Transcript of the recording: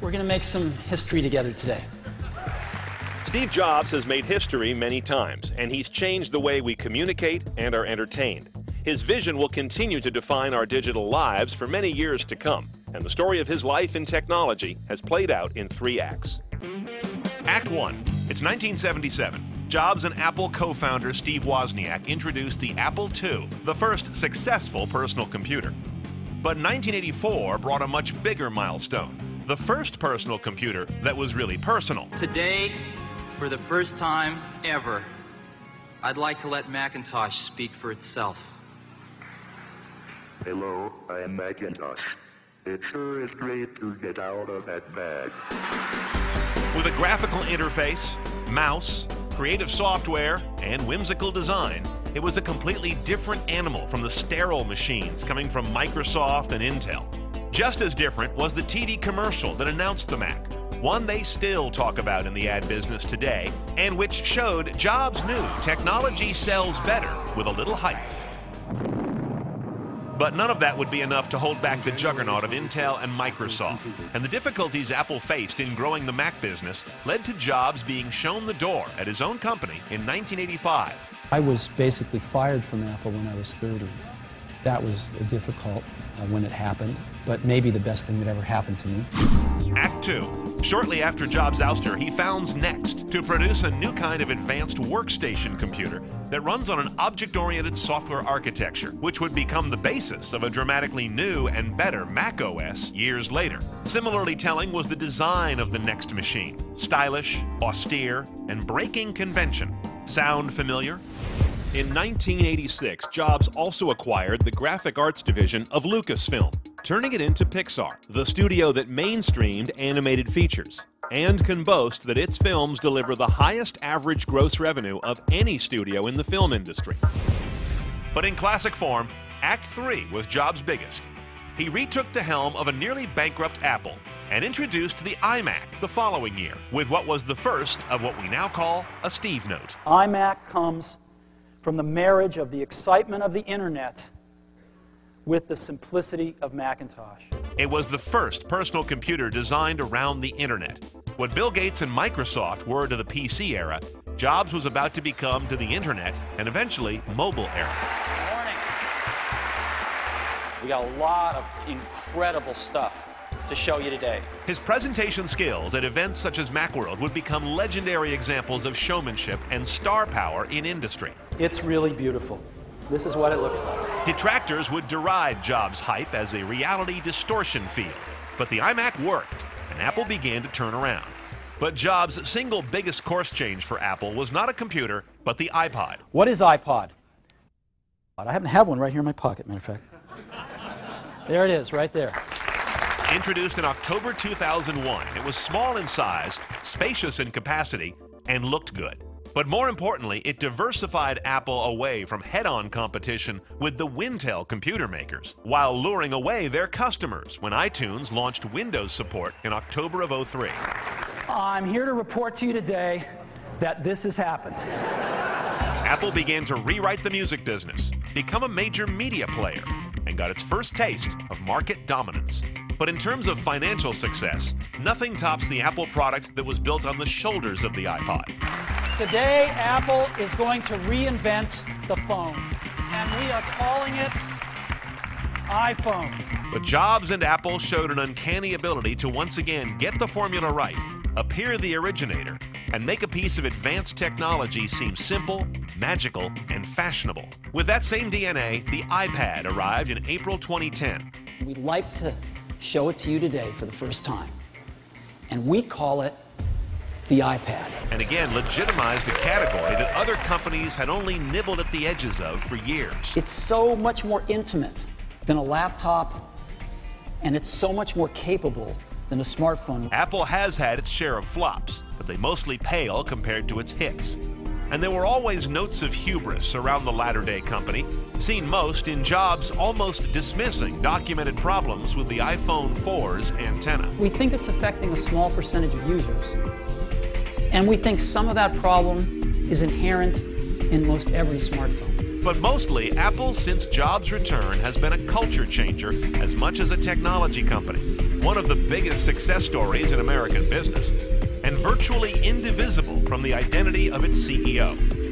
We're going to make some history together today. Steve Jobs has made history many times, and he's changed the way we communicate and are entertained. His vision will continue to define our digital lives for many years to come, and the story of his life in technology has played out in 3 acts. Act 1. It's 1977. Jobs and Apple co-founder Steve Wozniak introduced the Apple II, the first successful personal computer. But 1984 brought a much bigger milestone, the first personal computer that was really personal. Today, for the first time ever, I'd like to let Macintosh speak for itself. Hello, I am Macintosh. It sure is great to get out of that bag. With a graphical interface, mouse, creative software, and whimsical design, it was a completely different animal from the sterile machines coming from Microsoft and Intel. Just as different was the TV commercial that announced the Mac, one they still talk about in the ad business today, and which showed Jobs knew technology sells better with a little hype. But none of that would be enough to hold back the juggernaut of Intel and Microsoft. And the difficulties Apple faced in growing the Mac business led to Jobs being shown the door at his own company in 1985. I was basically fired from Apple when I was 30. That was difficult when it happened, but maybe the best thing that ever happened to me. Act 2. Shortly after Jobs' ouster, he founds Next to produce a new kind of advanced workstation computer that runs on an object-oriented software architecture, which would become the basis of a dramatically new and better Mac OS years later. Similarly telling was the design of the Next machine. Stylish, austere, and breaking convention. Sound familiar? In 1986, Jobs also acquired the graphic arts division of Lucasfilm, turning it into Pixar, the studio that mainstreamed animated features, and can boast that its films deliver the highest average gross revenue of any studio in the film industry. But in classic form, Act 3 was Jobs' biggest. He retook the helm of a nearly bankrupt Apple and introduced the iMac the following year with what was the first of what we now call a Steve Note. iMac comes from the marriage of the excitement of the internet with the simplicity of Macintosh. It was the first personal computer designed around the internet. What Bill Gates and Microsoft were to the PC era, Jobs was about to become to the internet and eventually mobile era. Good morning. We got a lot of incredible stuff to show you today. His presentation skills at events such as Macworld would become legendary examples of showmanship and star power in industry. It's really beautiful. This is what it looks like. Detractors would deride Jobs' hype as a reality distortion field, but the iMac worked, and Apple began to turn around. But Jobs' single biggest course change for Apple was not a computer, but the iPod. What is iPod? I happen to have one right here in my pocket, matter of fact. There it is, right there. Introduced in October 2001, it was small in size, spacious in capacity, and looked good. But more importantly, it diversified Apple away from head-on competition with the Wintel computer makers, while luring away their customers when iTunes launched Windows support in October of '03. I'm here to report to you today that this has happened. Apple began to rewrite the music business, become a major media player, and got its first taste of market dominance. But in terms of financial success, nothing tops the Apple product that was built on the shoulders of the iPod. Today, Apple is going to reinvent the phone, and we are calling it iPhone. But Jobs and Apple showed an uncanny ability to once again get the formula right, appear the originator, and make a piece of advanced technology seem simple, magical, and fashionable. With that same DNA, the iPad arrived in April 2010. We'd like to show it to you today for the first time, and we call it the iPad. And again, legitimized a category that other companies had only nibbled at the edges of for years. It's so much more intimate than a laptop, and it's so much more capable than a smartphone. Apple has had its share of flops, but they mostly pale compared to its hits. And there were always notes of hubris around the latter-day company, seen most in Jobs almost dismissing documented problems with the iPhone 4's antenna. We think it's affecting a small percentage of users, and we think some of that problem is inherent in most every smartphone. But mostly, Apple, since Jobs' return, has been a culture changer as much as a technology company. one of the biggest success stories in American business, and virtually indivisible from the identity of its CEO.